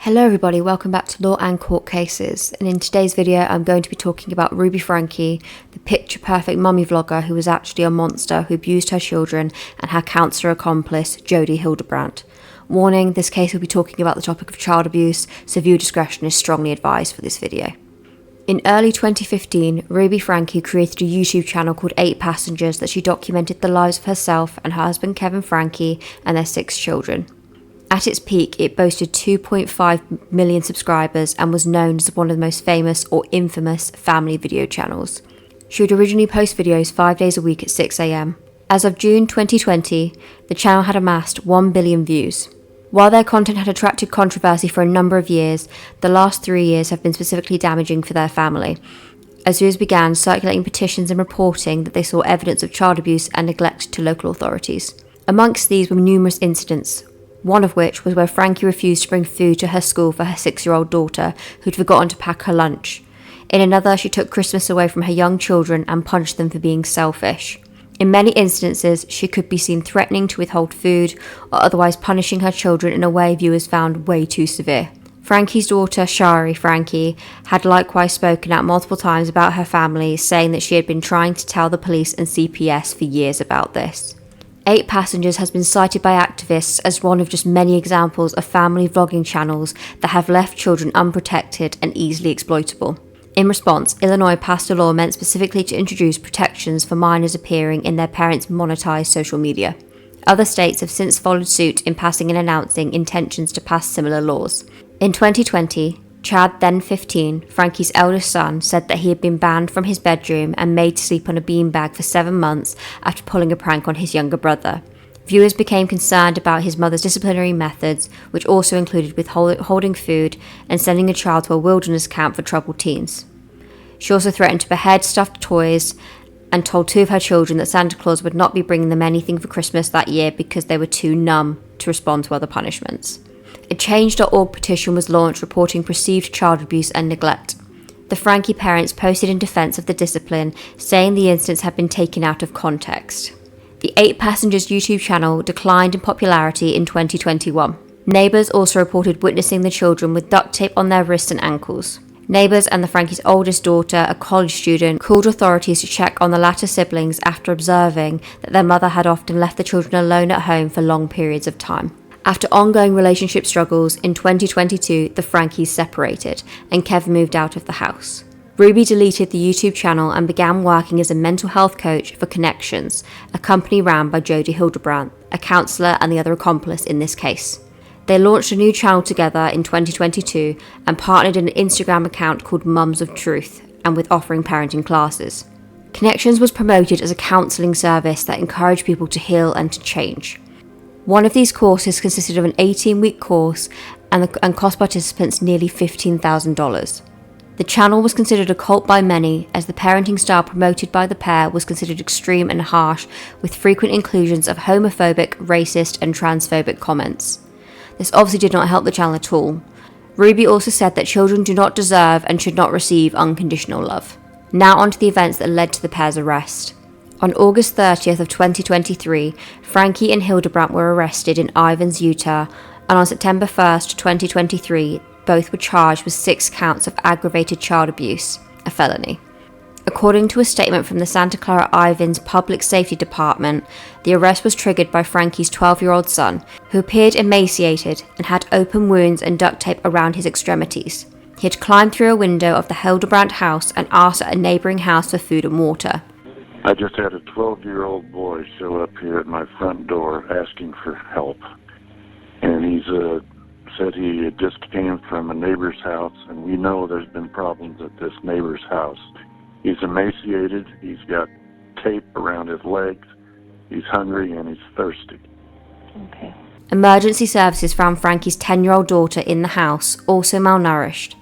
Hello everybody, welcome back to Law and Court Cases, and in today's video I'm going to be talking about Ruby Franke, the picture-perfect mummy vlogger who was actually a monster who abused her children, and her counsellor accomplice, Jodi Hildebrandt. Warning, this case will be talking about the topic of child abuse, so viewer discretion is strongly advised for this video. In early 2015, Ruby Franke created a YouTube channel called 8 Passengers that she documented the lives of herself and her husband Kevin Franke and their 6 children. At its peak, it boasted 2.5 million subscribers and was known as one of the most famous or infamous family video channels. She would originally post videos 5 days a week at 6 AM. As of June 2020, the channel had amassed 1 billion views. While their content had attracted controversy for a number of years, the last 3 years have been specifically damaging for their family, as viewers began circulating petitions and reporting that they saw evidence of child abuse and neglect to local authorities. Amongst these were numerous incidents, one of which was where Franke refused to bring food to her school for her 6-year-old daughter, who'd forgotten to pack her lunch. In another, she took Christmas away from her young children and punished them for being selfish. In many instances, she could be seen threatening to withhold food or otherwise punishing her children in a way viewers found way too severe. Franke's daughter, Shari Franke, had likewise spoken out multiple times about her family, saying that she had been trying to tell the police and CPS for years about this. 8 Passengers has been cited by activists as one of just many examples of family vlogging channels that have left children unprotected and easily exploitable. In response, Illinois passed a law meant specifically to introduce protections for minors appearing in their parents' monetized social media. Other states have since followed suit in passing and announcing intentions to pass similar laws. In 2020, Chad, then 15, Franke's eldest son, said that he had been banned from his bedroom and made to sleep on a beanbag for 7 months after pulling a prank on his younger brother. Viewers became concerned about his mother's disciplinary methods, which also included withholding food and sending a child to a wilderness camp for troubled teens. She also threatened to behead stuffed toys and told 2 of her children that Santa Claus would not be bringing them anything for Christmas that year because they were too numb to respond to other punishments. A Change.org petition was launched reporting perceived child abuse and neglect. The Franke parents posted in defense of the discipline, saying the incidents had been taken out of context. The 8 Passengers YouTube channel declined in popularity in 2021. Neighbours also reported witnessing the children with duct tape on their wrists and ankles. Neighbours and the Franke's oldest daughter, a college student, called authorities to check on the latter siblings after observing that their mother had often left the children alone at home for long periods of time. After ongoing relationship struggles, in 2022, the Frankes separated, and Kevin moved out of the house. Ruby deleted the YouTube channel and began working as a mental health coach for Connections, a company ran by Jodi Hildebrandt, a counsellor and the other accomplice in this case. They launched a new channel together in 2022 and partnered in an Instagram account called Mums of Truth, and with offering parenting classes. Connections was promoted as a counselling service that encouraged people to heal and to change. One of these courses consisted of an 18-week course and cost participants nearly $15,000. The channel was considered a cult by many, as the parenting style promoted by the pair was considered extreme and harsh, with frequent inclusions of homophobic, racist and transphobic comments. This obviously did not help the channel at all. Ruby also said that children do not deserve and should not receive unconditional love. Now on to the events that led to the pair's arrest. On August 30th of 2023, Franke and Hildebrandt were arrested in Ivins, Utah, and on September 1st, 2023, both were charged with 6 counts of aggravated child abuse, a felony. According to a statement from the Santa Clara Ivins Public Safety Department, the arrest was triggered by Franke's 12-year-old son, who appeared emaciated and had open wounds and duct tape around his extremities. He had climbed through a window of the Hildebrandt house and asked at a neighbouring house for food and water. I just had a 12-year-old boy show up here at my front door asking for help. And he's said he just came from a neighbor's house, and we know there's been problems at this neighbor's house. He's emaciated, he's got tape around his legs, he's hungry, and he's thirsty. Okay. Emergency services found Franke's 10-year-old daughter in the house, also malnourished.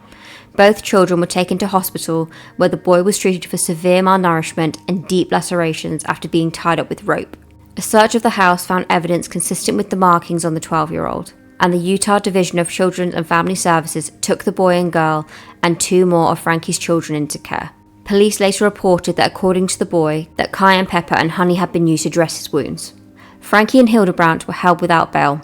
Both children were taken to hospital, where the boy was treated for severe malnourishment and deep lacerations after being tied up with rope. A search of the house found evidence consistent with the markings on the 12-year-old, and the Utah Division of Children's and Family Services took the boy and girl and 2 more of Franke's children into care. Police later reported that according to the boy, that cayenne pepper and honey had been used to dress his wounds. Franke and Hildebrandt were held without bail.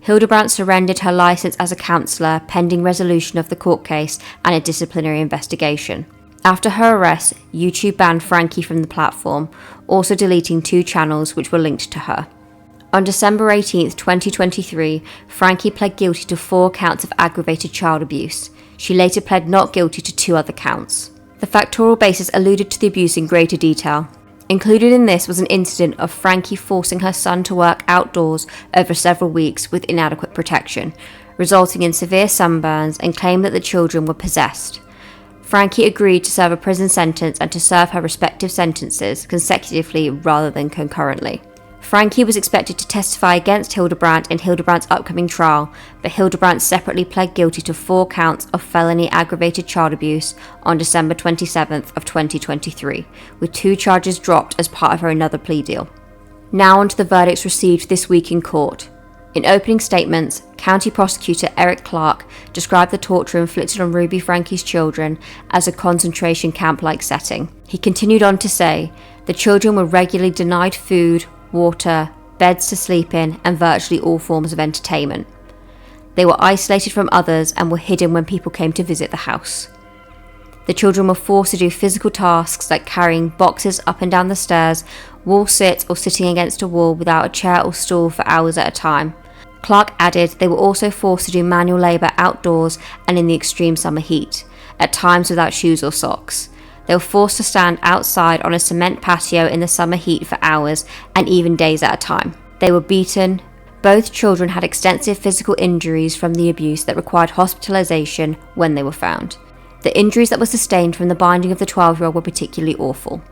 Hildebrandt surrendered her license as a counsellor pending resolution of the court case and a disciplinary investigation. After her arrest, YouTube banned Franke from the platform, also deleting 2 channels which were linked to her. On December 18, 2023, Franke pled guilty to 4 counts of aggravated child abuse. She later pled not guilty to 2 other counts. The factorial basis alluded to the abuse in greater detail. Included in this was an incident of Franke forcing her son to work outdoors over several weeks with inadequate protection, resulting in severe sunburns, and claimed that the children were possessed. Franke agreed to serve a prison sentence and to serve her respective sentences consecutively rather than concurrently. Franke was expected to testify against Hildebrandt in Hildebrandt's upcoming trial, but Hildebrandt separately pled guilty to 4 counts of felony aggravated child abuse on December 27th of 2023, with 2 charges dropped as part of her another plea deal. Now on to the verdicts received this week in court. In opening statements, County Prosecutor Eric Clark described the torture inflicted on Ruby Franke's children as a concentration camp-like setting. He continued on to say, the children were regularly denied food, water, beds to sleep in, and virtually all forms of entertainment. They were isolated from others and were hidden when people came to visit the house. The children were forced to do physical tasks like carrying boxes up and down the stairs, wall sit, or sitting against a wall without a chair or stool for hours at a time. Clark added they were also forced to do manual labour outdoors and in the extreme summer heat, at times without shoes or socks. They were forced to stand outside on a cement patio in the summer heat for hours and even days at a time. They were beaten. Both children had extensive physical injuries from the abuse that required hospitalisation when they were found. The injuries that were sustained from the binding of the 12-year-old were particularly awful.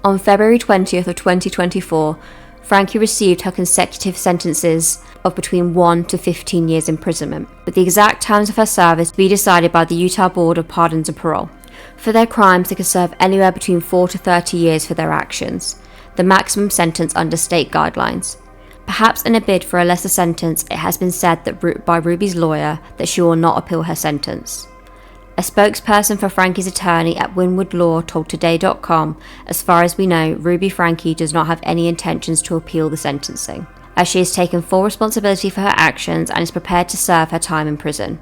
On February 20th of 2024, Franke received her consecutive sentences of between 1 to 15 years imprisonment, with the exact terms of her service to be decided by the Utah Board of Pardons and Parole. For their crimes, they could serve anywhere between 4 to 30 years for their actions, the maximum sentence under state guidelines. Perhaps in a bid for a lesser sentence, it has been said that by Ruby's lawyer that she will not appeal her sentence. A spokesperson for Franke's attorney at Winwood Law told Today.com, as far as we know, Ruby Franke does not have any intentions to appeal the sentencing, as she has taken full responsibility for her actions and is prepared to serve her time in prison.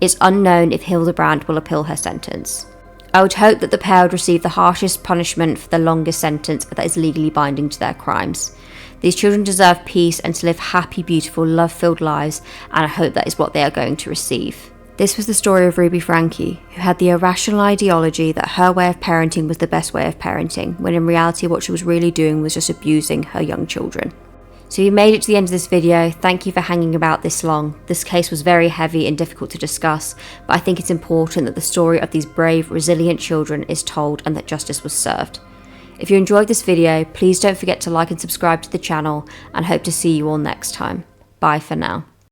It's unknown if Hildebrandt will appeal her sentence. I would hope that the pair would receive the harshest punishment for the longest sentence that is legally binding to their crimes. These children deserve peace and to live happy, beautiful, love-filled lives, and I hope that is what they are going to receive. This was the story of Ruby Franke, who had the irrational ideology that her way of parenting was the best way of parenting, when in reality what she was really doing was just abusing her young children. So if you made it to the end of this video, thank you for hanging about this long. This case was very heavy and difficult to discuss, but I think it's important that the story of these brave, resilient children is told and that justice was served. If you enjoyed this video, please don't forget to like and subscribe to the channel, and hope to see you all next time. Bye for now.